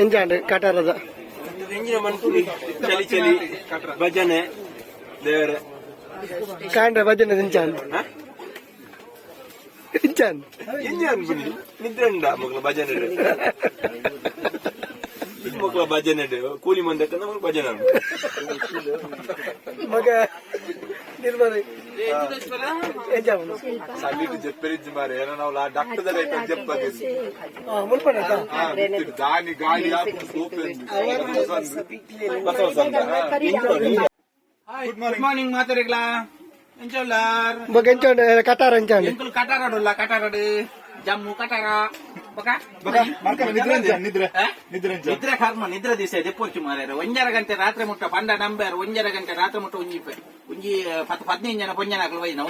ಎಂಜಾಂಡ್ ಕಟಾರದ ಚಲಿ ಚಲಿ ಭಜನೆ ದೇವರ ಕಾಂಡ್ರೆ ಭಜನೆ ಇಂಚಾನ್ ಇಂಚಾನ್ ಇಂಜಾನ್ ಬನ್ನಿ ನಿದ್ರೆ ಉಂಡ ಮಕ್ಕಳ ಭಜನೆ ಮಕ್ಕಳ ಭಜನೆ ಕೂಲಿ ಮಂದಕ್ಕ ನಮಗೆ ಭಜನೆ ಮಗ ನಿರ್ಮಲ ಸಲ್ಲಿಟ್ಟು ಜಪ್ಪರಿಜ್ಜಿ ಮಾರೆ ಏನೋ ನಾವು ಡಾಕ್ಟರ್ ದಾಗ ಜಪ್ಪದಿ ಮುಲ್ಪಣ ದಾನಿ ಗಾಡಿ ಗುಡ್ ಮಾರ್ನಿಂಗ್ ಮಾತಾಡಿಗ್ಲಾ ಎಂಚೋಲಾರ್ ಮಗ ಎಂಚಾಂಡ್ ಕಟಾರ ಎಂಚಾಂಡ್ ಎಂಕುಲ್ ಕಟಾರಾಡುಲ್ಲ ಕಟಾರಾಡು ಜಮ್ಮು ಕಟಾರ ನಿದ್ರೆ ಕರ್ಮ ನಿದ್ರೆ ದಿವಸ ದೆಪ್ಪೊಚ್ಚು ಮಾರ್ಯಾರ 1 ಗಂಟೆ ರಾತ್ರಿ ಮುಟ್ಟ ಪಂಡ ನಂಬರ್ 1 ಗಂಟೆ ರಾತ್ರಿ ಮುಟ್ಟ ಒಂಜಿ 10-15 ಜನ ಪೊಂಜನಾಕ್ಲು ವೈನ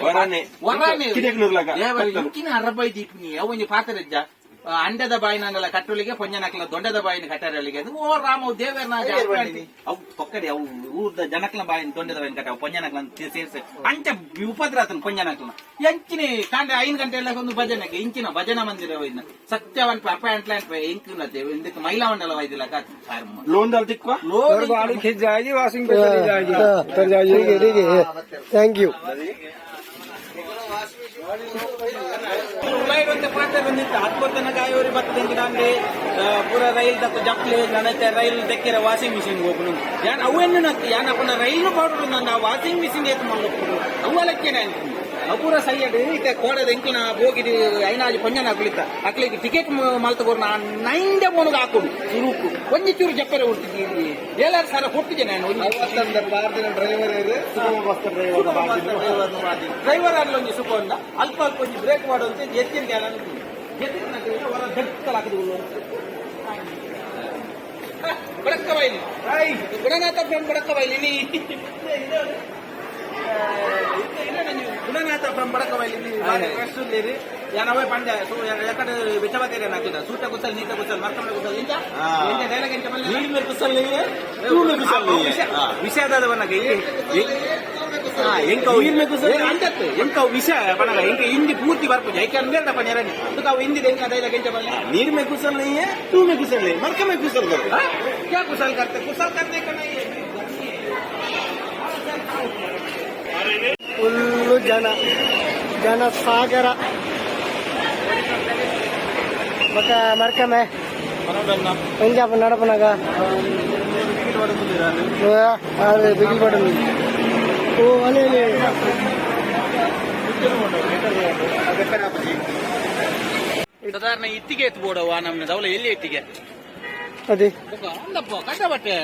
ಇಂಚಿನ ಅರಬೈ ದೀಪಿನಿ ಅವು ಪಾತ್ರಜ್ಜ ಅಂಡದ ಬಾಯಿನಲ್ಲ ಕಟ್ಟುಲಿಗೆ ಪೊಂಜನಕ್ಲ ದೊಡ್ಡದ ಬಾಯಿನ ಕಟ್ಟರಲ್ಲಿಗೆ ಅದು ಓ ರಾಮ ದೇವರನ ಅವು ಪಕ್ಕಡೆ ಅವು ಊರ್ದ ಜನಕ್ಲ ಬಾಯಿನ ದೊಡ್ಡದ ಬಾಯಿನ ಕಟ್ಟ ಪೊಂಜನಕ್ಲ ಸೇರ್ಸಿ ಅಂಚ ಉಪದ್ರಾತನ ಪೊಂಜನಕ್ಲ ಎಂಚಿನಿ ಕಾಂಡ 5 ಗಂಟೆ ಎಲ್ಲ ಒಂದು ಭಜನೆಗೆ ಇಂಚಿನ ಭಜನಾ ಮಂದಿರ ವೈದ್ಯ ಸತ್ಯವಂತ ಅಪ್ಪ ಅಂಟ್ಲಾಂಟ್ ಎಂಕಿನದೆ ಇದಕ್ಕೆ ಮಹಿಳಾ ಮಂಡಲ ವೈದ್ಯಲ ಲೋನ್ ದಲ್ ತಿಕ್ವಾ ಲೋನ್ ಜಾಯಿ ವಾಷಿಂಗ್ ಥ್ಯಾಂಕ್ ಯು ಹತ್ತೊಂದನ ಗಾಯವರಿ ಬರ್ತದೆ ನಂಗೆ ಪೂರ ರೈಲ್ ತಕ್ಕ ಜಪ್ಲೆ ನನಗೆ ರೈಲ್ ತೆಕ್ಕಿರ ವಾಷಿಂಗ್ ಮಿಷಿನ್ ಹೋಗ್ನು ಯಾನ್ ಅವೇನು ಯಾನ್ ಅಪ್ಪನ ರೈಲ್ ಪೌಡರ್ ನನ್ನ ವಾಷಿಂಗ್ ಮಿಷಿನ್ ಏತ್ ಮಾಡ್ಬೇಕು ಅವಲಕ್ಕೇನೆ ಅಪೂರ ಸೈಯಡ್ ಈಗ ಕೋಡದ ಎಂಕಿನ ಹೋಗಿದ್ದು ಐನಾಜು ಪಂಜನ ಕುಳಿತ ಅಕ್ಲಿಗೆ ಟಿಕೆಟ್ ಮಲ್ತಗೋರು ನಾನು 9 ಮೊನಗ ಹಾಕೊಂಡು ಸುರುಕು ಒಂಜಿ ಚೂರು ಜಪ್ಪರೆ ಹೊಡ್ತಿದ್ದೀನಿ ಎಲ್ಲಾರು ಸರ ಕೊಟ್ಟಿದ್ದೆ ನಾನು ಡ್ರೈವರ್ ಆಗಲಿ ಒಂಜಿ ಸುಖ ಅಂದ ಅಲ್ಪ ಅಲ್ಪ ಒಂಜಿ ಬ್ರೇಕ್ ಮಾಡುವಂತೆ ಎತ್ತಿನ ಹೊರ ದಟ್ಟಲಾಕದು ಬಡಕ್ಕಬೈಲಿ ಗುಣನಾಥ ಫ್ರಮ್ ಬಡಕ್ಕಬೈಲಿ ನೀ ಗುಣನಾಥ ಫ್ರಮ್ ಬಡಕಬೈಲಿ ಕಷ್ಟುಲ್ಲೇರಿ ಯಾನವೇ ಪಂಡ ಎಕಡೆ ಬೆಚ್ಚಬತ್ತೇರಿ ನಾಕಿದ ಸೂಟ ಕುಸಲ್ ನೀತ ಕುಸಲ್ ಮರ್ಕಂಡ ಕುಸಲ್ ಇಂತ ಡೈಲಾಗ್ ಎಂತ ನೀರ್ ಮೇ ಕುಸಲ್ ವಿಷಯದವನಾಗ ಎಂಕ ಎಂಕ ವಿಷಯ ಪಣಗ ಎಂಕ ಹಿಂದಿ ಪೂರ್ತಿ ಬರ್ಪುಜ ಐಕೆ ಅಂಬೇಡ ಪಣ್ಯರನಿ ಅದಕ್ಕೆ ಅವು ಹಿಂದಿ ಎಂಕ ಡೈಲಾಗ್ ಎಂತ ಬಲ್ಲ ನೀರ್ ಮೇ ಕುಸಲ್ नहीं है तू में कुशल नहीं मरक में कुशल कर क्या कुशल करने का नहीं है ಫುಲ್ಲು ಜನ ಸಾಗರ ಮತ್ತ ಮರ್ಕಮೆ ಪಂಜಾಬ್ ನಡಪನಾಗ ಬಿಗಿಲ್ ಪಡಲಿ ಓ ಅಲೆ ಸಾಧಾರಣ ಇತ್ತಿಗೆ ಎತ್ತು ಬೋಡವ ನಮ್ನ ದವಲ ಎಲ್ಲಿ ಎತ್ತಿಗೆ ಅದೇ ಅಂದಪ್ಪ ಕಟ್ಟ ಬಟ್ಟೆ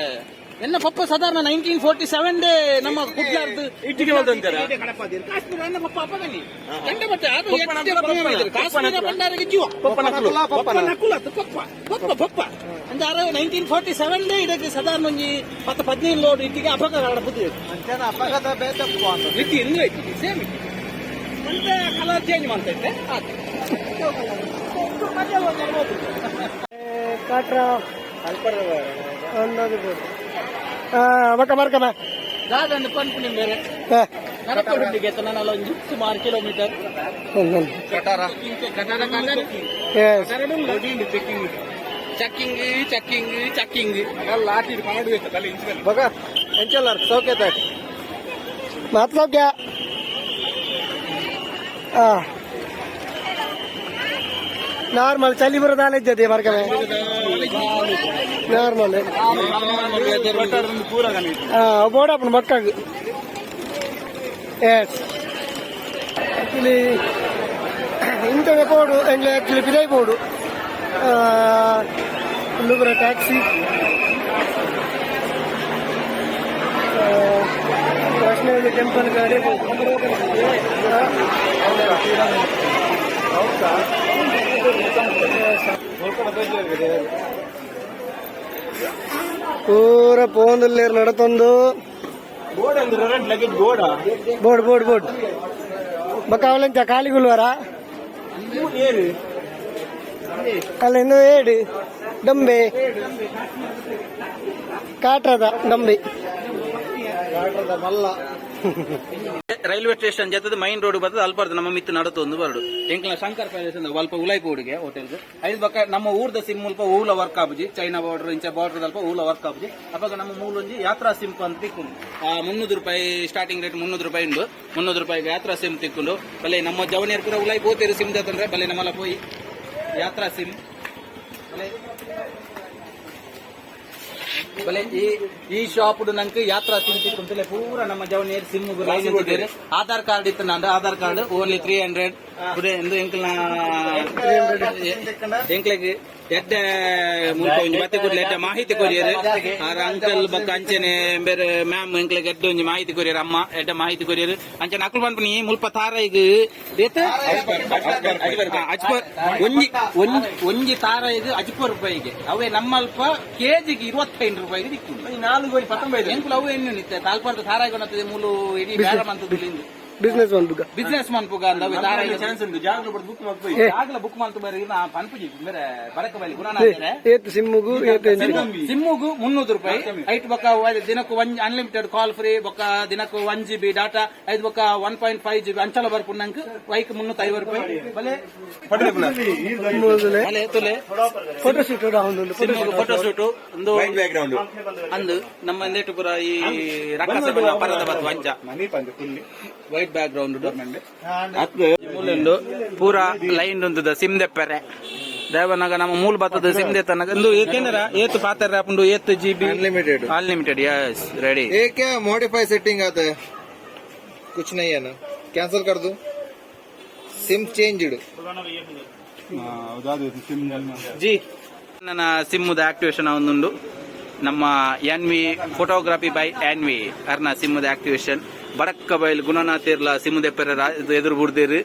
ಎನ್ನ ಪಪ್ಪ ಸಾಧಾರಣ 1947 ನಮ್ಮ ಕುಟ್ಲಾರ್ದು ಇಟ್ಟಿಗೆ ಹೋದಂತಾರೆ ಕಾಶ್ಮೀರ ಎನ್ನ ಪಪ್ಪ ಅಪ್ಪಗನಿ ಗಂಡ ಬಟ್ಟೆ ಅದು ಕಾಶ್ಮೀರ ಬಂಡಾರಿಗೆ ಜೀವ ಪಪ್ಪ ಅಂದಾರ 1947 ಇದಕ್ಕೆ ಸಾಧಾರಣ ಒಂಜಿ 10-15 ಲೋಡ್ ಇಟ್ಟಿಗೆ ಅಪಘಾತ ಆಡಬಹುದು ಅಪಘಾತ ಬೇತಪ್ಪ ಇಟ್ಟಿ ಹೆಂಗ್ ಐತಿ ಸೇಮ್ ಮತ್ತೆ ಕಲರ್ ಚೇಂಜ್ ಮಾಡ್ತೈತೆ ಕಾಟ್ರ ಮರ್ಕಮ ದಾದಂಡು ಪಂಪುನಿ ಬೇರೆ ನರಕುಂಡಿಗೆ ನಾನು ಒಂಜಿ ಸುಮಾರು ಕಿಲೋಮೀಟರ್ ಚಕ್ಕಿಂಗ್ ಲಾಟಿ ಬಗ ಎಂಚಲ್ಲ ಸೌಖ್ಯತ ಮಾತ್ ಸೌಖ್ಯ ನಾರ್ಮಲ್ ಚಳಿ ಬರೋದಾಲ ಇದ್ದದೆ ಮರ್ಕಮೆ ನಾರ್ಮಲ್ ಬೋಡಪ್ಪನ ಮಕ್ಕಾಗ ಎಸ್ ಆಕ್ಚುಲಿ ಇಂಥವೇ ಬೋರ್ಡು ಎಂಗ್ಲೆ ಆಕ್ಚುಲಿ ಪಿದೈ ಬೋರ್ಡು ಇಲ್ಲೊಬ್ಬರ ಟ್ಯಾಕ್ಸಿ ಕೃಷ್ಣಗಿರಿ ಟೆಂಪಲ್ ಗಾಡಿ ಪೂರ ಪೋಂದಲ್ಲಿ ನಡತೊಂದು ಬೋರ್ಡ್ ಬಕ್ಕ ಅವಳೆಂತ ಕಾಲಿಗುಲ್ವಾರ ಅಲ್ಲ ಇನ್ನು ಏಡು ಡಂಬೆ ಕಾಟ್ರದ ಡಂಬೆ ಮಲ್ಲ ರೈಲ್ವೆ ಸ್ಟೇಷನ್ ಜೊತೆ ಮೈನ್ ರೋಡ್ ಬರ್ತದೆ ಅಲ್ಲಿ ಬರ್ತದೆ ನಮ್ಮ ಮಿತ್ತು ನಡತು ಒಂದು ಬರಡು ಎಂಕ್ಲ ಶಂಕರ್ ಪ್ಯಾಲೇಸ್ ಅಂತ ಸ್ವಲ್ಪ ಉಲಾಯ್ಪೋಡಿಗೆ ಹೋಟೆಲ್ಗೆ ಐದು ಬಕ್ಕ ನಮ್ಮ ಊರ್ದ ಸಿಮ್ ಮುಲ್ಪ ಊಲ ವರ್ಕ್ ಆಪುಜಿ ಚೈನಾ ಬಾರ್ಡರ್ ಇಂಚ ಬಾರ್ಡರ್ ಅಲ್ಪ ಊಲ ವರ್ಕ್ ಆಪುಜಿ ಅವಾಗ ನಮ್ಮ ಮೂಲೊಂಜಿ ಯಾತ್ರಾ ಸಿಮ್ ಅಂತ ತಿಕ್ಕೊಂಡು ₹300 ಸ್ಟಾರ್ಟಿಂಗ್ ರೇಟ್ ₹300 ಉಂಡು ₹300 ಯಾತ್ರಾ ಸಿಮ್ ತಿಕ್ಕೊಂಡು ಬಲೆ ನಮ್ಮ ಜವನಿಯರ್ ಪೂರ ಉಲಾಯ್ ಬೋತಿರು ಸಿಮ್ ಜೊತೆ ಬಲೆ ನಮ್ಮಲ್ಲ ಪೋಯಿ ಯಾತ್ರಾ ಸಿಮ್ ಬಲೆ ಈ ಶಾಪ್ ನಂಗೆ ಯಾತ್ರಾ ಸಿಮ್ ತಿಕ್ಕೊಂತಲೇ ಪೂರ ನಮ್ಮ ಜವನಿಯರ್ ಸಿಮ್ ಆಧಾರ್ ಕಾರ್ಡ್ ಇತ್ತು ನಂದು ಆಧಾರ್ ಕಾರ್ಡ್ ಓನ್ಲಿ 300 ಎಂದು ಎಂಕ್ಲೆಗೆ ಎಡ್ಡೆ ಮತ್ತೆ ಕೊಡ್ಲಿ ಎಡ್ಡೆ ಮಾಹಿತಿ ಕೊರಿಯರು ಅಂಕಲ್ ಬಕ್ಕ ಅಂಚನೆ ಬೇರೆ ಮ್ಯಾಮ್ ಎಂಕ್ಲೆಗೆ ಎಡ್ಡೆ ಒಂಜಿ ಮಾಹಿತಿ ಕೊರಿಯರು ಅಮ್ಮ ಎಡ್ಡೆ ಮಾಹಿತಿ ಕೊರಿಯರು ಅಂಚನೆ ಅಕ್ಲು ಬಂದ್ಪನಿ ಮುಲ್ಪ ತಾರಾಯಿಗ್ ಒಂಜಿ ತಾರಾಯಿಗ್ ₹50 ಅವೇ ನಮ್ಮಲ್ಪ ಕೆಜಿಗೆ ₹25 ದಿಕ್ಕು 4 ಎಂಕುಲು ಅವು ಎಣ್ಣೆ ನಿತ್ತೆ ತಾಲ್ಪರ್ದ ತಾರಾಯಿಗೊಂಡತ್ತದೆ ಮೂಲು ಇಡೀ ಬೇರೆ ಮಂತದ್ದು ಬಿಸ್ನೆಸ್ ಮನ್ಪುಗ ಅಂದವೆ ತಾರಾಯಿಗೆ ಚಾನ್ಸ್ ಉಂಟು ಜಾಗ್ಲ ಬುಕ್ ಮಾಡ್ತು ಬೇರೆ ನಾ ಪನ್ಪುಜಿ ಬೇರೆ ಬರಕ ಬೈಲಿ ಸಿಮ್ಮುಗು ₹300 ಐಟ್ ಬೊಕ್ಕ ದಿನಕ್ಕೂ ಅನ್ಲಿಮಿಟೆಡ್ ಕಾಲ್ ಫ್ರೀ ಬೊಕ್ಕ ದಿನಕ್ಕೂ 1 GB ಡಾಟಾ ಐದು ಬೊಕ್ಕ 1.5 GB ಅಂಚಲ ಬರ್ಪುಣ್ಣಂಕ್ ವೈಕ್ ₹350 ಬಲೆ ತುಲೆ ಫೋಟೋಶೂಟ್ ಒಂದು ಅಂದು ನಮ್ಮ ಎಂದೇಟು ಪುರ ಈ ರಕ್ಕಸ ಪರದ ಬತ್ತು ವಂಚ ವೈಟ್ ಬ್ಯಾಕ್ ಗ್ರೌಂಡ್ ಪೂರಾ ಲೈನ್ ಒಂದು ಸಿಮ್ ದೆಪ್ಪರೆ ದೇವನಾಗ ನಮ್ಮ ಮೂಲ ಬತ್ತದ ಸಿಮ್ ದೆತ್ತನಾಗ ಒಂದು ಏಕೆಂದ್ರ ಏತ್ ಪಾತ್ರ ಆಪುಂಡು ಏತ್ GB अनलिमिटेड यस रेडी ये क्या मॉडिफाई सेटिंग आता है कुछ नहीं है ना कैंसिल कर दो सिम चेंज्ड ಜಿ ನನ್ನ ಸಿಮ್ಮುದ ಆಕ್ಟಿವೇಶನ್ ಒಂದುಂಡು ನಮ್ಮ ಎನ್ವಿ ಫೋಟೋಗ್ರಫಿ ಬೈ ಎನ್ವಿ ಅರ್ನ ಸಿಮ್ಮುದ ಆಕ್ಟಿವೇಶನ್ ಬಡಕ್ಕ ಬೈಲ್ ಗುಣನಾಥಿರ್ಲ ಸಿಮ್ಮುದೆ ಪೆರ ಎದುರು ಬಿಡ್ದಿರಿ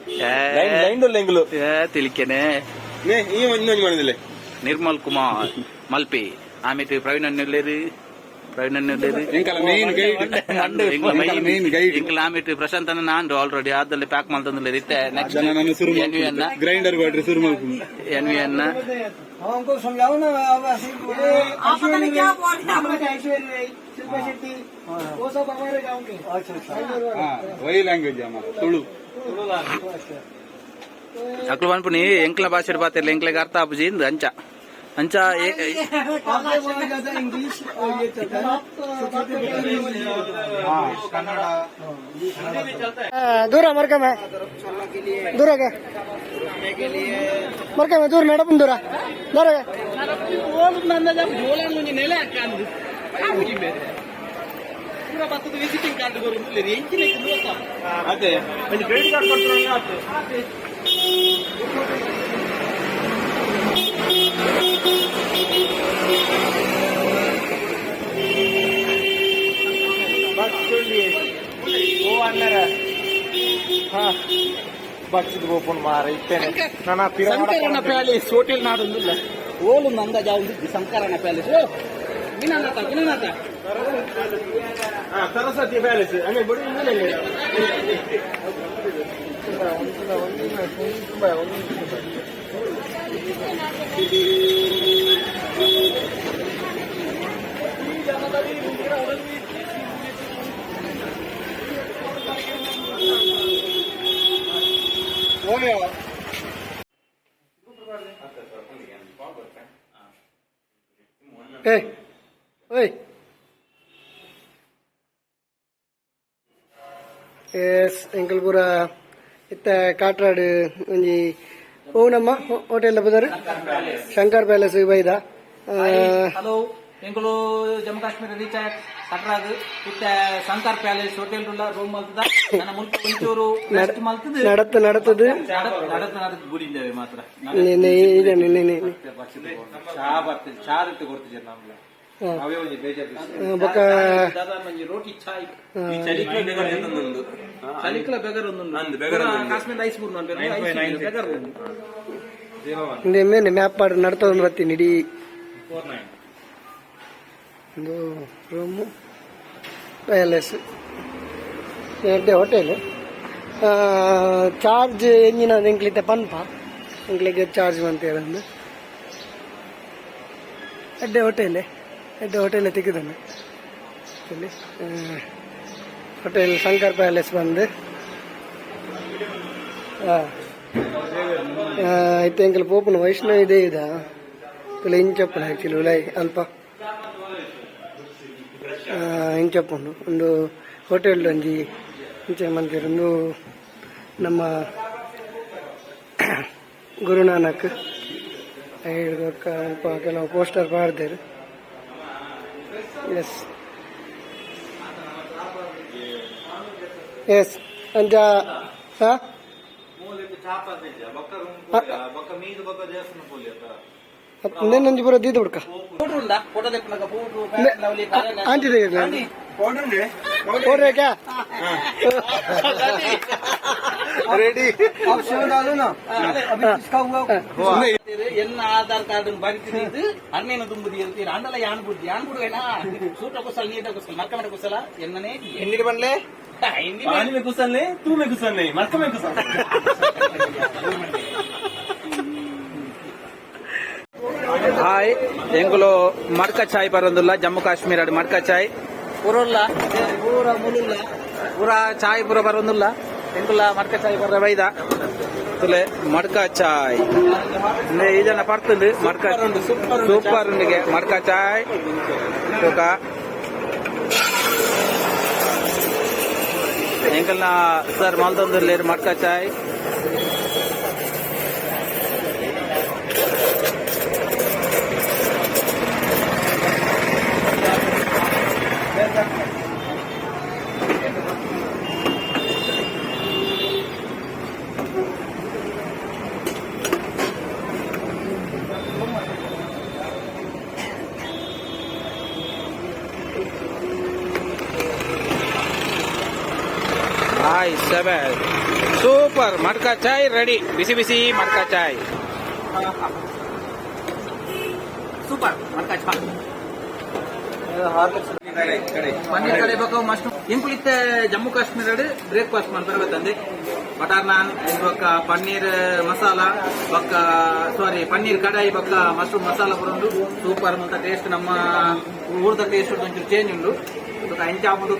ತಿಲಿಕೆನೆ ನಿರ್ಮಲ್ ಕುಮಾರ್ ಮಲ್ಪಿ ಆಮೇಲೆ ಪ್ರವೀಣ್ ಅನ್ನೆಲ್ಲೇರಿ ಆಮೇಲೆ ಪ್ರಶಾಂತ್ ಅನ್ನ ನಾನು ಆಲ್ರೆಡಿ ಆದಲ್ಲಿ ಪ್ಯಾಕ್ ಮಾಡ್ತಂದ್ರೆ ಇತ್ತೆ ಗ್ರೈಂಡರ್ ಎನ್ವಿ ಅನ್ನ वही लैंग्वेज है हमारा तुलु अक्ल बनपुनी ಎಂಕ್ಲ ಭಾಷೆ ಬಾತಿರ್ಲಿ ಎಂಕ್ಲೆಗೆ ಅರ್ಥ ಆಪುಜಿ ಅಂಚ ಅಂಚ ಇಂಗ್ಲಿಷ್ ದೂರ ಮರ್ಕಮೆ ದೂರಗೆ ಮರ್ಕಮೆ ದೂರ ನಡಪನ್ ದೂರ ದೂರಗೆ ನೆಲೆ ವಿಸಿಟಿಂಗ್ ಕಾರ್ಡ್ ಅದೇ ಕ್ರೆಡಿಟ್ ಕಾರ್ಡ್ ಕೊಡ್ತಾರೆ ಬಚ್ಚಿದ್ ಓಪನ್ ಮಾರ ಇತ್ತೇನೆ ಸಂಕರಣ ಪ್ಯಾಲೇಸ್ ಹೋಟೆಲ್ ನಾಡೊಂದಿಲ್ಲ ಓಲು ಅಂದಾಜ ಒಂದು ಸಂಕರಣ ಪ್ಯಾಲೇಸ್ ಗಿನನಾಥ ಸರಸ್ವತಿ ಪ್ಯಾಲೇಸ್ ಓಯ್ ಎಸ್ ಎಂಕಲ್ಪುರ ಇತ್ತ ಕಾಟ್ರಾಡ್ ಒಂಜಿ ಓನಮ್ಮ ಹೋಟೆಲ್ ಬದರ್ ಶಂಕರ್ ಪ್ಯಾಲೇಸ್ ಬೈದ ಹಲೋ ಎಂಕುಲು ಜಮ್ಮು ಕಾಶ್ಮೀರ ರೀಚ್ ಕಟ್ರಾಗ್ ಇತ್ತ ಶಂಕರ್ ಪ್ಯಾಲೇಸ್ ಹೋಟೆಲ್ ರೂಮ್ ಮಲ್ತದ ನನ್ನ ಮುಲ್ಪ ಒಂಚೂರು ನಡತದು ಬುಡಿದ್ದೇವೆ ಮಾತ್ರ ಚಾ ಬರ್ತದೆ ಚಾ ಇಟ್ಟು ಕೊಡ್ತಿದ್ದೀರಿ ನಮ್ಗೆ ಅವೇ ಒಂದು ಬೇಜಾರು ಬೊಕ್ಕ ರೋಟಿ ಚಾಯ್ ಚಲಿಕ್ಲ ಬೆಗರ್ ಒಂದು Kashmir ice Brar beggar ಮೇನೆ map ಮಾಡಿ ನಡ್ತದ ಬರ್ತೀನಿ ಇಡೀ ಒಂದು ರೂಮು ಪ್ಯಾಲೇಸ್ ಎಡ್ಡೆ ಹೋಟೆಲ್ ಚಾರ್ಜ್ ಎಂಜಿನ ಎಂಕ್ಲಿತೆ ಪನ್ಪ ಎಂಕ್ಲಿಗೆ ಚಾರ್ಜ್ ಮಂತೇಳಂದು ಎಡ್ಡೆ ಹೋಟೆಲ್ ತೆಗೆದಾನೆ ಹೋಟೆಲ್ ಶಂಕರ್ ಪ್ಯಾಲೇಸ್ ಬಂದು అయితే ఇంకా పోపును వైష్ణవి ఇదే ఇదా ఇలా ఏం చెప్పను యాక్చువల్లీ ఇలా ಅಲ್ಪ ಹೆಂಗೆ చెప్పಂಡು ಒಂದು ಹೋಟೆಲ್ ಒಂಜಿ ಇಂಚೆ ಮಂದಿರೊಂದು ನಮ್ಮ ಗುರುನಾನಕ್ ಕೆಲವು ಪೋಸ್ಟರ್ ಪಾಡ್ದೇರು ಎಸ್ ಎಸ್ ಅಂಚ నేను పూర దీది ఉడక ఆంటీ దగ్గర ರೆಡಿ ಎನ್ನ ಆಧಾರ್ ಕಾರ್ಡ್ ಬರಿತಿದ್ದು ಅನ್ನೇನು ತುಂಬುದು ಹೇಳ್ತೀರ ಅಂದಲ್ಲ ಯಾನ್ಬುಡ್ದು ಯಾನ್ಬುಡುವೇನಾ ಸೂಟ ಕುಸಲ್ ನೀಟ ಕುಸಲ್ ಮರ್ಕ ಮರ ಕುಸಲ ಎನ್ನನೇ ಎನ್ನಿಗೆ ಬಂದ್ಲೆ पानी में घुसल नहीं तू में घुसल नहीं मरक में घुसल हाय ಎಂಗುಲು ಮಡ್ಕ ಚಾಯ್ ಬರೋದಿಲ್ಲ ಜಮ್ಮು ಕಾಶ್ಮೀರ ಮಡ್ಕ ಚಾಯ್ ಪೂರಲ್ಲ ಪೂರ ಮುಳುಲ್ಲ ಪೂರ ಚಾಯ್ ಪೂರ ಬರೋದಿಲ್ಲ ಎಂಗುಲ ಮಡ್ಕ ಚಾಯ್ ಬರ ಬೈದ ತುಲೆ ಮಡ್ಕ ಚಾಯ್ ಈ ಜನ ಪಡ್ತುಂಡು ಮಡ್ಕ ಸೂಪರ್ ಉಂಡಿಗೆ ಮಡ್ಕ ಚಾಯ್ ತೂಕ ಎಂಕಲ್ನ ಸರ್ ಮಲ್ದೊಂದು ಮಡ್ಕ ಚಾಯ್ ಹಾಯ್ ಸೆವೆನ್ ಸೂಪರ್ ಮಡ್ಕ ಚಾಯ್ ರೆಡಿ ಬಿಸಿ ಬಿಸಿ ಮಡ್ಕ ಚಾಯ್ ಸೂಪರ್ ಮಡ್ಕ ಚಾಯ್ ಪನ್ನೀರ್ ಕಡೆ ಬೇಕು ಮಸ್ಟ್ ಇಂಕುಲಿತ್ತೆ ಜಮ್ಮು ಕಾಶ್ಮೀರ ಬ್ರೇಕ್ಫಾಸ್ಟ್ ಮಾಡ್ತಾರೆ ತಂದೆ ಬಟರ್ ನಾನ್ ಬೊಕ್ಕ ಪನ್ನೀರ್ ಮಸಾಲ ಬೊಕ್ಕ ಸಾರಿ ಪನ್ನೀರ್ ಕಡಾಯಿ ಬೊಕ್ಕ ಮಶ್ರೂಮ್ ಮಸಾಲ ಬರೋದು ಸೂಪರ್ ಅಂತ ಟೇಸ್ಟ್ ನಮ್ಮ ಊರದ ಟೇಸ್ಟ್ ಒಂಚೂರು ಚೇಂಜ್ ಉಂಟು ಎಂಚ ಆಗ್ಬೋದು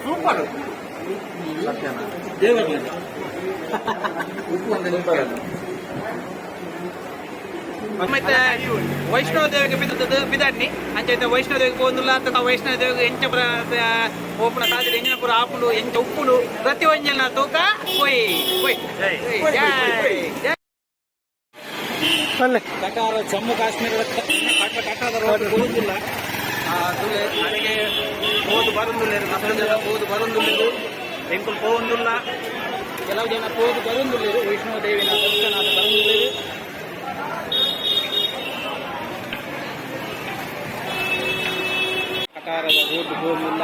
ಸೂಪರ್ ಮತ್ತೆ ವೈಷ್ಣವ ದೇವಿಗೆ ಬಿದ್ದಣ್ಣಿ ಅಂಚೈತೆ ವೈಷ್ಣವ ದೇವಿಗೆ ಹೋಗುದಿಲ್ಲ ಅಥವಾ ವೈಷ್ಣವ ದೇವಿಗೆ ಎಂಚ ಓಪನ ಸಾಧ್ಯ ಎಂಜಿನ ಪುರ ಆಪುಂಡು ಎಂಚ ಉಪ್ಪುಡು ಪ್ರತಿ ಒಂಜನ ತೂಕ ಕೊಯ್ ಕೊಯ್ ಕಟಾರ ಜಮ್ಮು ಕಾಶ್ಮೀರದ ಕಟಾದ ರೋಡ್ ಹೋಗುದಿಲ್ಲ ನನಗೆ ಹೋದು ಬರುವುದಿಲ್ಲ ಮಸಾಲೆ ಜನ ಹೋದು ಬರುವುದಿಲ್ಲ ಎಂಕುಲ್ ಹೋಗುದಿಲ್ಲ ಕೆಲವು ಜನ ಹೋದು ಬರುವುದಿಲ್ಲ ವೈಷ್ಣವ ದೇವಿನ ದರ್ಶನ ಬರುವುದಿಲ್ಲ ಕಟಾರದ ರೋಡ್ ಹೋಗುದಿಲ್ಲ